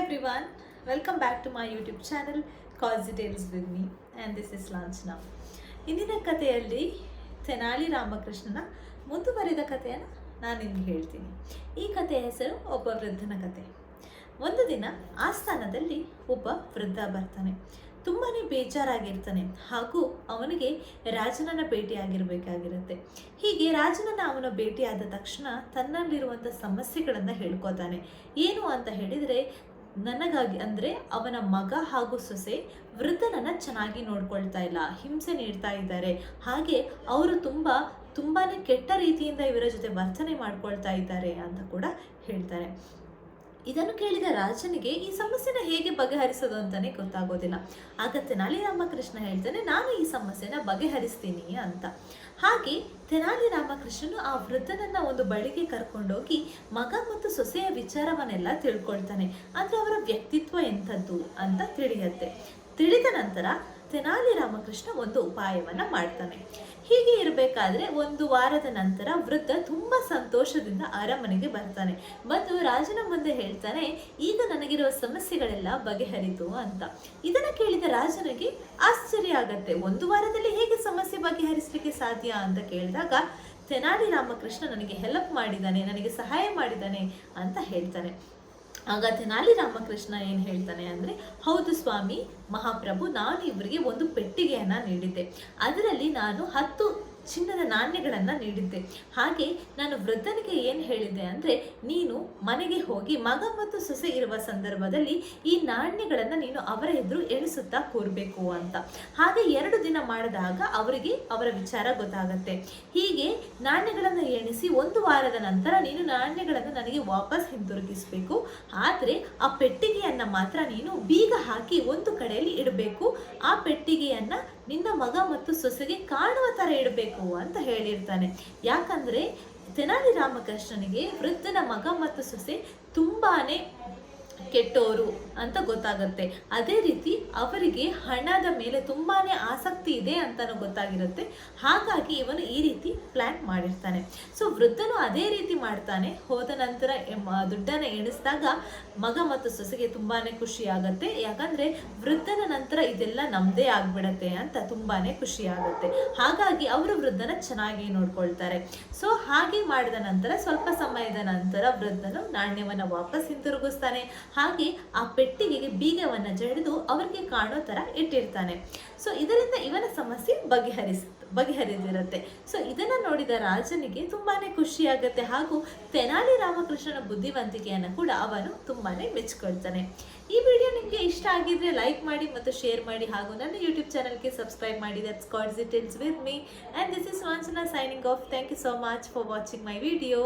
everyone, welcome back to my YouTube channel Cause Details with me and this is Lanchana. ಇಂದಿನ ಕಥೆಯಲ್ಲಿ ತೆನಾಲಿ ರಾಮಕೃಷ್ಣನ ಮುಂದುವರಿದ ಕಥೆಯನ್ನು ನಾನು ನಿಮಗೆ ಹೇಳ್ತೀನಿ. ಈ ಕಥೆಯ ಹೆಸರು ಒಬ್ಬ ವೃದ್ಧನ ಕಥೆ. ಒಂದು ದಿನ ಆಸ್ಥಾನದಲ್ಲಿ ಒಬ್ಬ ವೃದ್ಧ ಬರ್ತಾನೆ. ತುಂಬಾ ಬೇಜಾರಾಗಿರ್ತಾನೆ ಹಾಗೂ ಅವನಿಗೆ ರಾಜನನ್ನ ಭೇಟಿಯಾಗಿರಬೇಕಾಗಿರುತ್ತೆ. ಹೀಗೆ ರಾಜನನ್ನ ಅವನ ಭೇಟಿಯಾದ ತಕ್ಷಣ ತನ್ನಲ್ಲಿರುವಂಥ ಸಮಸ್ಯೆಗಳನ್ನು ಹೇಳ್ಕೊತಾನೆ. ಏನು ಅಂತ ಹೇಳಿದರೆ, ನನಗಾಗಿ ಅಂದರೆ ಅವನ ಮಗ ಹಾಗೂ ಸೊಸೆ ವೃದ್ಧನನ್ನು ಚೆನ್ನಾಗಿ ನೋಡ್ಕೊಳ್ತಾ ಇಲ್ಲ, ಹಿಂಸೆ ನೀಡ್ತಾ ಇದ್ದಾರೆ, ಹಾಗೆ ಅವರು ತುಂಬಾ ಕೆಟ್ಟ ರೀತಿಯಿಂದ ಇವರ ಜೊತೆ ವರ್ತನೆ ಮಾಡ್ಕೊಳ್ತಾ ಇದ್ದಾರೆ ಅಂತ ಕೂಡ ಹೇಳ್ತಾರೆ. ಇದನ್ನು ಕೇಳಿದ ರಾಜನಿಗೆ ಈ ಸಮಸ್ಯೆನ ಹೇಗೆ ಬಗೆಹರಿಸೋದು ಅಂತಾನೆ ಗೊತ್ತಾಗೋದಿಲ್ಲ. ಆಗ ತೆನಾಲಿ ರಾಮಕೃಷ್ಣ ಹೇಳ್ತಾನೆ, ನಾನು ಈ ಸಮಸ್ಯೆನ ಬಗೆಹರಿಸ್ತೀನಿ ಅಂತ. ಹಾಗೆ ತೆನಾಲಿ ರಾಮಕೃಷ್ಣನು ಆ ವೃದ್ಧನನ್ನ ಒಂದು ಬಳಿಗೆ ಕರ್ಕೊಂಡೋಗಿ ಮಗ ಮತ್ತು ಸೊಸೆಯ ವಿಚಾರವನ್ನೆಲ್ಲ ತಿಳ್ಕೊಳ್ತಾನೆ. ಅಂದ್ರೆ ಅವರ ವ್ಯಕ್ತಿತ್ವ ಎಂಥದ್ದು ಅಂತ ತಿಳಿದ ನಂತರ ತೆನಾಲಿ ರಾಮಕೃಷ್ಣ ಒಂದು ಉಪಾಯವನ್ನ ಮಾಡ್ತಾನೆ. ಹೀಗೆ ಇರಬೇಕಾದ್ರೆ ಒಂದು ವಾರದ ನಂತರ ವೃದ್ಧ ತುಂಬಾ ಸಂತೋಷದಿಂದ ಅರಮನೆಗೆ ಬರ್ತಾನೆ. ಬಂದು ರಾಜನ ಮುಂದೆ ಹೇಳ್ತಾನೆ, ಈಗ ನನಗಿರುವ ಸಮಸ್ಯೆಗಳೆಲ್ಲ ಬಗೆಹರಿತು ಅಂತ. ಇದನ್ನ ಕೇಳಿದ ರಾಜನಿಗೆ ಆಶ್ಚರ್ಯ ಆಗತ್ತೆ. ಒಂದು ವಾರದಲ್ಲಿ ಹೇಗೆ ಸಮಸ್ಯೆ ಬಗೆಹರಿಸಲಿಕ್ಕೆ ಸಾಧ್ಯ ಅಂತ ಕೇಳಿದಾಗ, ತೆನಾಲಿ ರಾಮಕೃಷ್ಣ ನನಗೆ ಹೆಲ್ಪ್ ಮಾಡಿದ್ದಾನೆ, ನನಗೆ ಸಹಾಯ ಮಾಡಿದ್ದಾನೆ ಅಂತ ಹೇಳ್ತಾನೆ. ಆಗ ತೆನಾಲಿ ರಾಮಕೃಷ್ಣ ಏನು ಹೇಳ್ತಾನೆ ಅಂದರೆ, ಹೌದು ಸ್ವಾಮಿ ಮಹಾಪ್ರಭು, ನಾನು ಇವರಿಗೆ ಒಂದು ಪೆಟ್ಟಿಗೆಯನ್ನು ನೀಡಿದ್ದೆ. ಅದರಲ್ಲಿ ನಾನು 10 ಚಿನ್ನದ ನಾಣ್ಯಗಳನ್ನು ನೀಡಿದ್ದೆ. ಹಾಗೆ ನಾನು ವೃದ್ಧನಿಗೆ ಏನು ಹೇಳಿದ್ದೆ ಅಂದರೆ, ನೀನು ಮನೆಗೆ ಹೋಗಿ ಮಗ ಮತ್ತು ಸೊಸೆ ಇರುವ ಸಂದರ್ಭದಲ್ಲಿ ಈ ನಾಣ್ಯಗಳನ್ನು ನೀನು ಅವರ ಎದುರು ಎಣಿಸುತ್ತಾ ಕೂರಬೇಕು ಅಂತ. ಹಾಗೆ 2 ದಿನ ಮಾಡಿದಾಗ ಅವರಿಗೆ ಅವರ ವಿಚಾರ ಗೊತ್ತಾಗತ್ತೆ. ಹೀಗೆ ನಾಣ್ಯಗಳನ್ನು ಎಣಿಸಿ 1 ವಾರದ ನಂತರ ನೀನು ನಾಣ್ಯಗಳನ್ನು ನನಗೆ ವಾಪಸ್ ಹಿಂತಿರುಗಿಸಬೇಕು. ಆದರೆ ಆ ಪೆಟ್ಟಿಗೆಯನ್ನು ಮಾತ್ರ ನೀನು ಬೀಗ ಹಾಕಿ ಒಂದು ಕಡೆಯಲ್ಲಿ ಇಡಬೇಕು. ಆ ಪೆಟ್ಟಿಗೆಯನ್ನು ನಿನ್ನ ಮಗ ಮತ್ತು ಸೊಸೆಗೆ ಕಾಣುವ ಥರ ಇಡಬೇಕು ಅಂತ ಹೇಳಿರ್ತಾನೆ. ಯಾಕಂದರೆ ತೆನಾಲಿ ರಾಮಕೃಷ್ಣನಿಗೆ ವೃದ್ಧನ ಮಗ ಮತ್ತು ಸೊಸೆ ತುಂಬಾನೇ ಕೆಟ್ಟವರು ಅಂತ ಗೊತ್ತಾಗುತ್ತೆ. ಅದೇ ರೀತಿ ಅವರಿಗೆ ಹಣದ ಮೇಲೆ ತುಂಬಾನೇ ಆಸಕ್ತಿ ಇದೆ ಅಂತಾನು ಗೊತ್ತಾಗಿರುತ್ತೆ. ಹಾಗಾಗಿ ಇವನು ಈ ರೀತಿ ಪ್ಲಾನ್ ಮಾಡಿರ್ತಾನೆ. ಸೊ ವೃದ್ಧನು ಅದೇ ರೀತಿ ಮಾಡ್ತಾನೆ. ಹೋದ ನಂತರ ದುಡ್ಡನ್ನು ಎಣಿಸಿದಾಗ ಮಗ ಮತ್ತು ಸೊಸೆಗೆ ತುಂಬಾನೇ ಖುಷಿ ಆಗತ್ತೆ. ಯಾಕಂದ್ರೆ ವೃದ್ಧನ ನಂತರ ಇದೆಲ್ಲ ನಮ್ದೇ ಆಗ್ಬಿಡತ್ತೆ ಅಂತ ತುಂಬಾನೇ ಖುಷಿ ಆಗತ್ತೆ. ಹಾಗಾಗಿ ಅವರು ವೃದ್ಧನ ಚೆನ್ನಾಗಿ ನೋಡ್ಕೊಳ್ತಾರೆ. ಸೊ ಹಾಗೆ ಮಾಡಿದ ನಂತರ ಸ್ವಲ್ಪ ಸಮಯದ ನಂತರ ವೃದ್ಧನು ನಾಣ್ಯವನ್ನ ವಾಪಸ್ ಹಿಂತಿರುಗಿಸ್ತಾನೆ. ಹಾಗೆ ಆ ಪೆಟ್ಟಿಗೆಗೆ ಬೀಗವನ್ನ ಜಡಿದು ಅವರಿಗೆ ಕಾಣೋ ತರ ಇಟ್ಟಿರ್ತಾನೆ. ಸೊ ಇದರಿಂದ ಇವನ ಸಮಸ್ಯೆ ಬಗೆಹರಿದಿರುತ್ತೆ. ಸೊ ಇದನ್ನ ನೋಡಿದ ರಾಜನಿಗೆ ತುಂಬಾನೇ ಖುಷಿ ಆಗುತ್ತೆ ಹಾಗೂ ತೆನಾಲಿ ರಾಮಕೃಷ್ಣನ ಬುದ್ಧಿವಂತಿಕೆಯನ್ನು ಕೂಡ ಅವನು ತುಂಬಾನೇ ಮೆಚ್ಕೊಳ್ತಾನೆ. ಈ ವಿಡಿಯೋ ನಿಮಗೆ ಇಷ್ಟ ಆಗಿದ್ರೆ ಲೈಕ್ ಮಾಡಿ ಮತ್ತು ಶೇರ್ ಮಾಡಿ ಹಾಗೂ ನನ್ನ ಯೂಟ್ಯೂಬ್ ಚಾನಲ್ಗೆ ಸಬ್ಸ್ಕ್ರೈಬ್ ಮಾಡಿ. That's cost details with me and this is Lanchana signing off. Thank you so much for watching my video.